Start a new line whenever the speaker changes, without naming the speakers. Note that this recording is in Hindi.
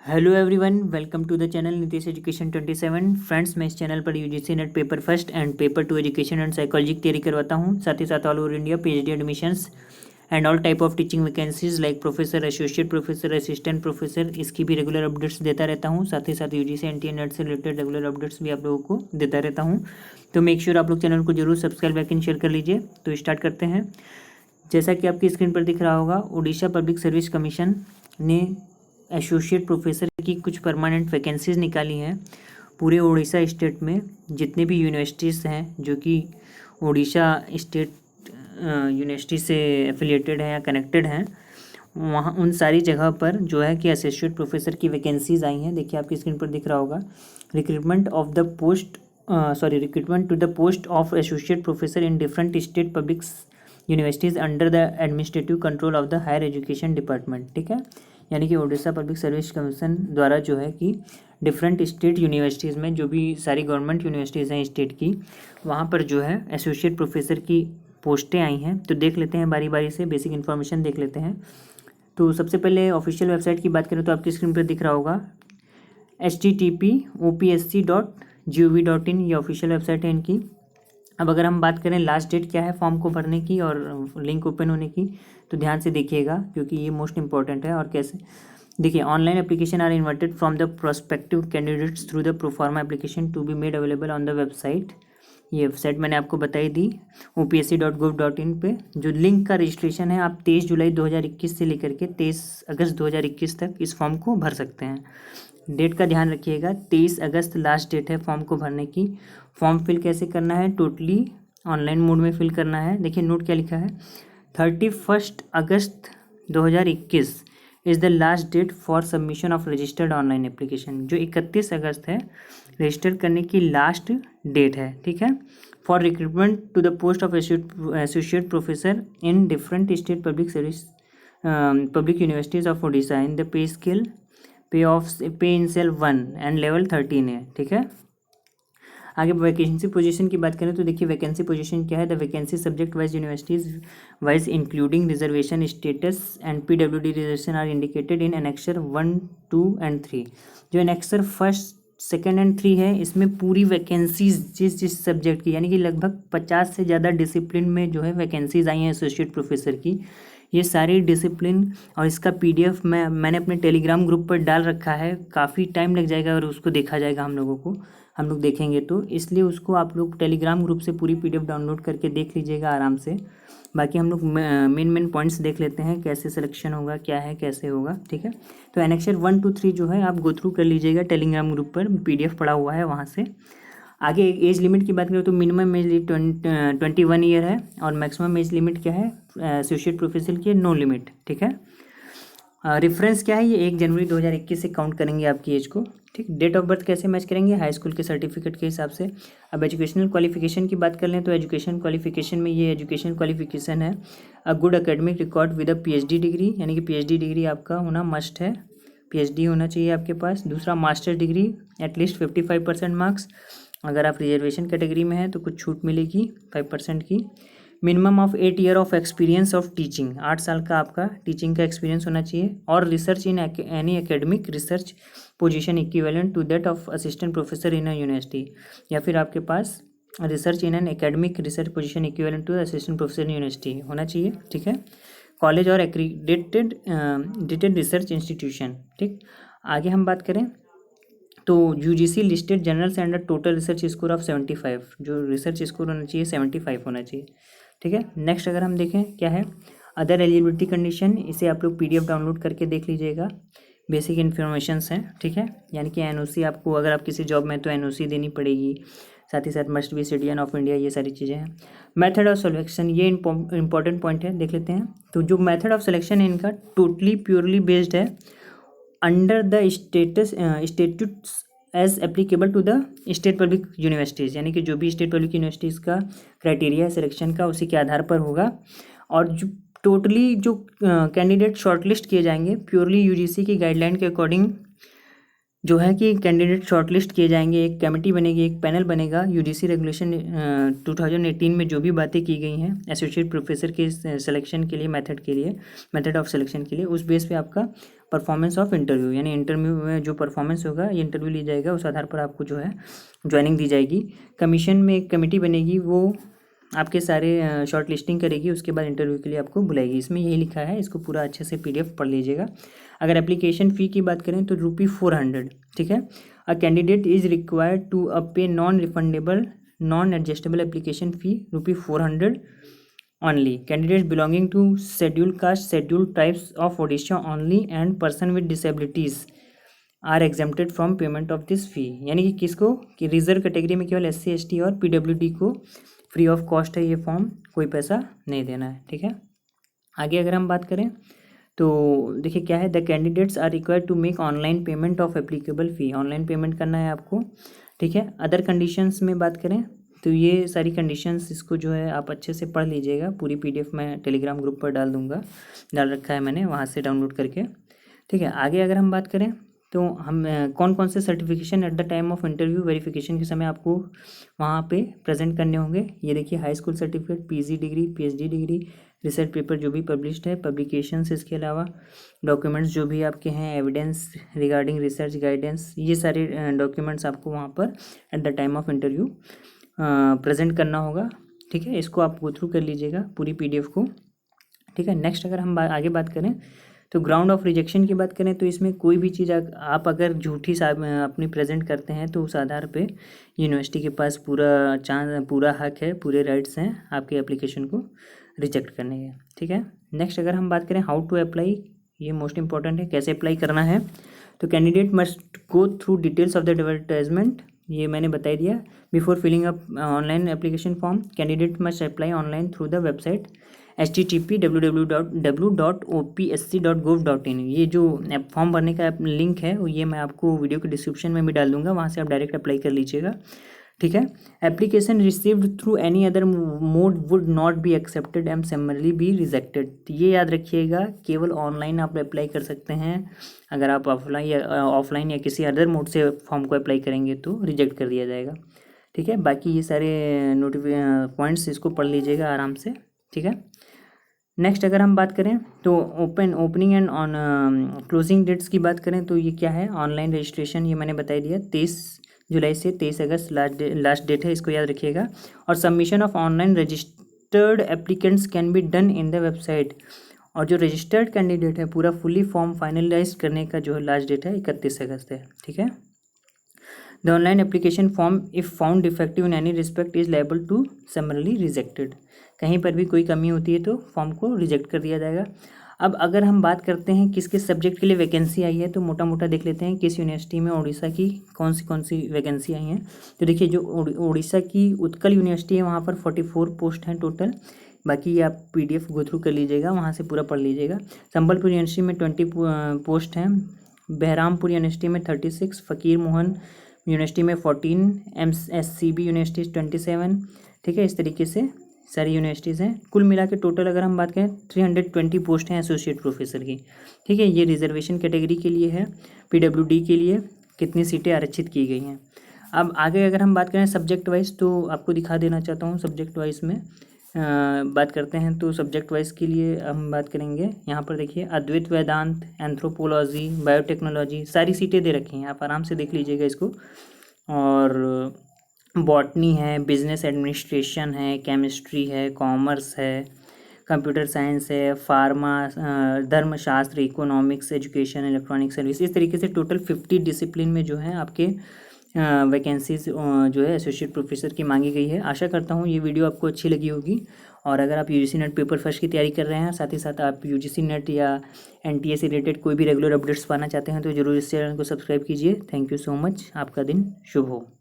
Hello everyone, welcome to the channel Nitish education 27। Friends, मैं इस चैनल पर UGC NET paper first and paper 2 education and psychology की तैयारी करवाता हूँ। साथ ही साथ all over India PhD admissions and all type of teaching vacancies like professor, associate professor, assistant professor, इसकी भी रेगुलर अपडेट्स देता रहता हूँ। साथ ही साथ यूजीसी एनटीए नेट से रिलेटेड रेगुलर अपडेट्स भी आप लोगों को देता रहता हूँ। तो मेक श्योर आप लोग चैनल को जरूर सब्सक्राइब लाइक एंड शेयर कर लीजिए। तो स्टार्ट करते हैं। जैसा कि आपकी स्क्रीन पर दिख रहा होगा, उड़ीसा पब्लिक सर्विस कमीशन ने एसोसिएट प्रोफेसर की कुछ परमानेंट वैकेंसीज निकाली हैं पूरे उड़ीसा स्टेट में। जितने भी यूनिवर्सिटीज़ हैं जो कि उड़ीसा स्टेट यूनिवर्सिटी से एफिलिएटेड हैं या कनेक्टेड हैं, वहाँ उन सारी जगह पर जो है कि एसोसिएट प्रोफेसर की वैकेंसीज आई हैं। देखिए आपकी स्क्रीन पर दिख रहा होगा, recruitment to the post of associate professor in different state public universities under the administrative control of the higher education department. ठीक है, यानी कि उड़ीसा पब्लिक सर्विस कमीशन द्वारा जो है कि डिफरेंट स्टेट यूनिवर्सिटीज़ में जो भी सारी गवर्नमेंट यूनिवर्सिटीज़ हैं स्टेट की, वहाँ पर जो है एसोसिएट प्रोफेसर की पोस्टें आई हैं। तो देख लेते हैं बारी बारी से, बेसिक इन्फॉर्मेशन देख लेते हैं। तो सबसे पहले ऑफिशियल वेबसाइट की बात करें तो आपकी स्क्रीन पर दिख रहा होगा http://opsc.gov.in, ये ऑफिशियल वेबसाइट है इनकी। अब अगर हम बात करें लास्ट डेट क्या है फॉर्म को भरने की और लिंक ओपन होने की, तो ध्यान से देखिएगा क्योंकि ये मोस्ट इंपॉर्टेंट है। और कैसे, देखिए, online application are inverted from the prospective candidates through the proforma application to be made available on the website. ये वेबसाइट मैंने आपको बताई दी opsc.gov.in पे। जो लिंक का रजिस्ट्रेशन है, आप 23 जुलाई 2021 से लेकर के 23 अगस्त 2021 तक इस फॉर्म को भर सकते हैं। डेट का ध्यान रखिएगा, 23 अगस्त लास्ट डेट है फॉर्म को भरने की। फॉर्म फिल कैसे करना है, टोटली ऑनलाइन मोड में फिल करना है। देखिए नोट क्या लिखा है, 31 August 2021 is the last date for submission of registered online application. जो 31 अगस्त है रजिस्टर करने की लास्ट डेट है। ठीक है, for recruitment to the post of associate professor in different state public service public universities of Orissa in the pay scale pay in cell 1 and level 13 है। ठीक है, आगे वैकेंसी पोजीशन की बात करें तो देखिए वैकेंसी पोजीशन क्या है। The vacancy subject wise universities wise including reservation status and PWD reservation are indicated in annexure 1, 2 and 3। जो एनेक्सर 1, 2 एंड 3 है, इसमें पूरी वैकेंसीज जिस सब्जेक्ट की, यानी कि लगभग 50 से ज़्यादा डिसिप्लिन में जो है वैकेंसीज आई हैं एसोसिएट प्रोफेसर की। ये सारी डिसिप्लिन और इसका पीडीएफ मैंने अपने टेलीग्राम ग्रुप पर डाल रखा है। काफ़ी टाइम लग जाएगा और उसको देखा जाएगा हम लोग देखेंगे तो, इसलिए उसको आप लोग टेलीग्राम ग्रुप से पूरी पीडीएफ डाउनलोड करके देख लीजिएगा आराम से। बाकी हम लोग मेन पॉइंट्स देख लेते हैं, कैसे सिलेक्शन होगा, क्या है, कैसे होगा। ठीक है, तो एनेक्सर 1, 2, 3 जो है आप गो थ्रू कर लीजिएगा, टेलीग्राम ग्रुप पर पीडीएफ पड़ा हुआ है वहाँ से। आगे एज लिमिट की बात करें तो मिनिमम एज 21 ईयर है और मैक्सिमम एज लिमिट क्या है एसोसिएट प्रोफेसर की, नो लिमिट। ठीक है, रेफरेंस क्या है, ये 1 जनवरी 2021 से काउंट करेंगे आपकी एज को। ठीक, डेट ऑफ बर्थ कैसे मैच करेंगे, हाई स्कूल के सर्टिफिकेट के हिसाब से। अब एजुकेशनल क्वालिफिकेशन की बात कर लें तो एजुकेशन क्वालिफिकेशन में ये एजुकेशन क्वालिफिकेशन है a good academic record with a PhD degree, यानी कि पीएचडी डिग्री आपका होना मस्ट है, पीएचडी होना चाहिए आपके पास। दूसरा मास्टर डिग्री एटलीस्ट 55% मार्क्स। अगर आप रिजर्वेशन कैटेगरी में हैं तो कुछ छूट मिलेगी 5% की। Minimum of 8 year of experience of teaching, 8 साल का आपका टीचिंग का एक्सपीरियंस होना चाहिए। और research in any academic research position equivalent to that of assistant professor in a university, या फिर आपके पास research in an academic research position equivalent to assistant professor in university होना चाहिए। ठीक है, कॉलेज और एक्रीडेटेड रिसर्च इंस्टीट्यूशन। ठीक, आगे हम बात करें तो UGC listed journals and total research score of 75, जो रिसर्च स्कोर होना चाहिए 75 होना चाहिए। ठीक है, नेक्स्ट अगर हम देखें क्या है अदर एलिजिबिलिटी कंडीशन, इसे आप लोग पीडीएफ डाउनलोड करके देख लीजिएगा, बेसिक इन्फॉर्मेशंस हैं। ठीक है, यानी कि एनओसी आपको, अगर आप किसी जॉब में तो एनओसी देनी पड़ेगी, साथ ही साथ must be citizen of India, ये सारी चीज़ें हैं। मेथड ऑफ सिलेक्शन, ये इंपॉर्टेंट पॉइंट है, देख लेते हैं। तो जो मेथड ऑफ सिलेक्शन है इनका टोटली प्योरली बेस्ड है under the statutes as applicable to the state public universities, यानी कि जो भी स्टेट पब्लिक यूनिवर्सिटीज़ का क्राइटेरिया है सिलेक्शन का, उसी के आधार पर होगा। और जो टोटली जो कैंडिडेट शॉर्टलिस्ट किए जाएंगे प्योरली यूजीसी की गाइडलाइन के अकॉर्डिंग जो है कि कैंडिडेट शॉर्टलिस्ट किए जाएंगे, एक कमेटी बनेगी, एक पैनल बनेगा। यूजीसी रेगुलेशन 2018 में जो भी बातें की गई हैं एसोसिएट प्रोफेसर के सिलेक्शन के लिए, मेथड ऑफ सिलेक्शन के लिए, उस बेस पे आपका परफॉर्मेंस ऑफ इंटरव्यू, यानी इंटरव्यू में जो परफॉर्मेंस होगा, ये इंटरव्यू ली जाएगा, उस आधार पर आपको जो है ज्वाइनिंग दी जाएगी। कमीशन में एक कमेटी बनेगी, वो आपके सारे शॉर्ट लिस्टिंग करेगी, उसके बाद इंटरव्यू के लिए आपको बुलाएगी। इसमें यही लिखा है, इसको पूरा अच्छे से PDF पढ़ लीजिएगा। अगर एप्लीकेशन फ़ी की बात करें तो ₹400, ठीक है। A candidate is required to pay non refundable non adjustable application fee ₹400 only. Candidates belonging to scheduled caste, scheduled tribes of Odisha only and person with disabilities are exempted from payment of this fee. यानी कि किसको, कि रिजर्व कैटेगरी में केवल SC ST और PWD को फ्री ऑफ कॉस्ट है ये फॉर्म, कोई पैसा नहीं देना है, ठीक है। आगे अगर हम बात करें तो देखिए क्या है, the candidates are required to make online payment of applicable fee, online payment करना है आपको, ठीक है। अदर कंडीशंस में बात करें तो ये सारी कंडीशंस, इसको जो है आप अच्छे से पढ़ लीजिएगा। पूरी PDF मैं टेलीग्राम ग्रुप पर डाल रखा है मैंने, वहाँ से डाउनलोड करके, ठीक है। आगे अगर हम बात करें तो हम कौन कौन से certification at the time of interview verification के समय आपको वहाँ पे प्रेजेंट करने होंगे। ये देखिए, high school certificate, PG degree, PhD degree, research paper जो भी पब्लिश्ड है, पब्लिकेशंस, इसके अलावा डॉक्यूमेंट्स जो भी आपके हैं, एविडेंस रिगार्डिंग रिसर्च गाइडेंस, ये सारे डॉक्यूमेंट्स आपको वहाँ पर at the time of interview present करना होगा, ठीक है। इसको आप गो थ्रू कर लीजिएगा पूरी PDF को, ठीक है। नेक्स्ट अगर हम आगे बात करें तो ग्राउंड ऑफ रिजेक्शन की बात करें तो इसमें कोई भी चीज़ आप अगर झूठी अपनी प्रेजेंट करते हैं तो उस आधार पे यूनिवर्सिटी के पास पूरा हक है, पूरे राइट्स हैं आपके एप्लीकेशन को रिजेक्ट करने के, ठीक है। नेक्स्ट अगर हम बात करें हाउ टू अप्लाई, ये मोस्ट इंपॉर्टेंट है, कैसे अप्लाई करना है। तो candidate must go through details of the advertisement, ये मैंने बता दिया। Before filling up online application form, candidate must apply online through the website http://www.opsc.gov.in। ये जो फॉर्म भरने का लिंक है ये मैं आपको वीडियो के डिस्क्रिप्शन में भी डाल दूंगा, वहाँ से आप डायरेक्ट अप्लाई कर लीजिएगा, ठीक है। Application received through any other mode would not be accepted and समरली be rejected. तो ये याद रखिएगा, केवल ऑनलाइन आप अप्लाई कर सकते हैं। अगर आप ऑफलाइन या किसी अदर मोड से फॉर्म को अप्लाई करेंगे तो रिजेक्ट कर दिया जाएगा, ठीक है। बाकी ये सारे पॉइंट्स इसको पढ़ लीजिएगा आराम से, ठीक है। नेक्स्ट अगर हम बात करें तो opening and on closing dates की बात करें तो ये क्या है, ऑनलाइन रजिस्ट्रेशन ये मैंने बता दिया, 23 जुलाई से 23 अगस्त लास्ट डेट है, इसको याद रखिएगा। और submission of online registered applicants can be done in the website. और जो रजिस्टर्ड कैंडिडेट है पूरा फुली फॉर्म फाइनलाइज करने का जो लास्ट डेट है 31 अगस्त है, ठीक है। The online application form if found defective in any respect is liable to summarily rejected. कहीं पर भी कोई कमी होती है तो फॉर्म को रिजेक्ट कर दिया जाएगा। अब अगर हम बात करते हैं किस किस सब्जेक्ट के लिए वैकेंसी आई है तो मोटा मोटा देख लेते हैं किस यूनिवर्सिटी में उड़ीसा की कौन सी वैकेंसी आई हैं। तो देखिए, जो उड़ीसा की उत्कल यूनिवर्सिटी है वहाँ पर 44 पोस्ट हैं टोटल। बाकी आप PDF गो थ्रू कर लीजिएगा, वहाँ से पूरा पढ़ लीजिएगा। संबलपुर यूनिवर्सिटी में 20 पोस्ट हैं, बहरामपुर यूनिवर्सिटी में 36, फ़कीर मोहन यूनिवर्सिटी में 14, MSCB यूनिवर्सिटी 27, ठीक है। इस तरीके से सारी यूनिवर्सिटीज़ हैं। कुल मिला के टोटल अगर हम बात करें 320 पोस्ट हैं एसोसिएट प्रोफेसर की, ठीक है। ये रिजर्वेशन कैटेगरी के लिए है। PWD के लिए कितनी सीटें आरक्षित की गई हैं। अब आगे अगर हम बात करें सब्जेक्ट वाइज तो आपको दिखा देना चाहता हूँ। सब्जेक्ट वाइज में बात करते हैं तो सब्जेक्ट वाइज के लिए हम बात करेंगे। यहाँ पर देखिए, अद्वैत वेदांत, एंथ्रोपोलॉजी, बायोटेक्नोलॉजी, सारी सीटें दे रखी हैं, आप आराम से देख लीजिएगा इसको। और बॉटनी है, बिजनेस एडमिनिस्ट्रेशन है, केमिस्ट्री है, कॉमर्स है, कंप्यूटर साइंस है, फार्मा, धर्मशास्त्र, इकोनॉमिक्स, एजुकेशन, इलेक्ट्रॉनिक सर्विस, इस तरीके से टोटल 50 डिसिप्लिन में जो है आपके वैकेंसीज जो है एसोसिएट प्रोफेसर की मांगी गई है। आशा करता हूँ ये वीडियो आपको अच्छी लगी होगी। और अगर आप UGC नेट पेपर फर्स्ट की तैयारी कर रहे हैं, साथ ही साथ आप UGC नेट या NTA से रिलेटेड कोई भी रेगुलर अपडेट्स पाना चाहते हैं तो ज़रूर इस चैनल को सब्सक्राइब कीजिए। Thank you so much. आपका दिन शुभ हो।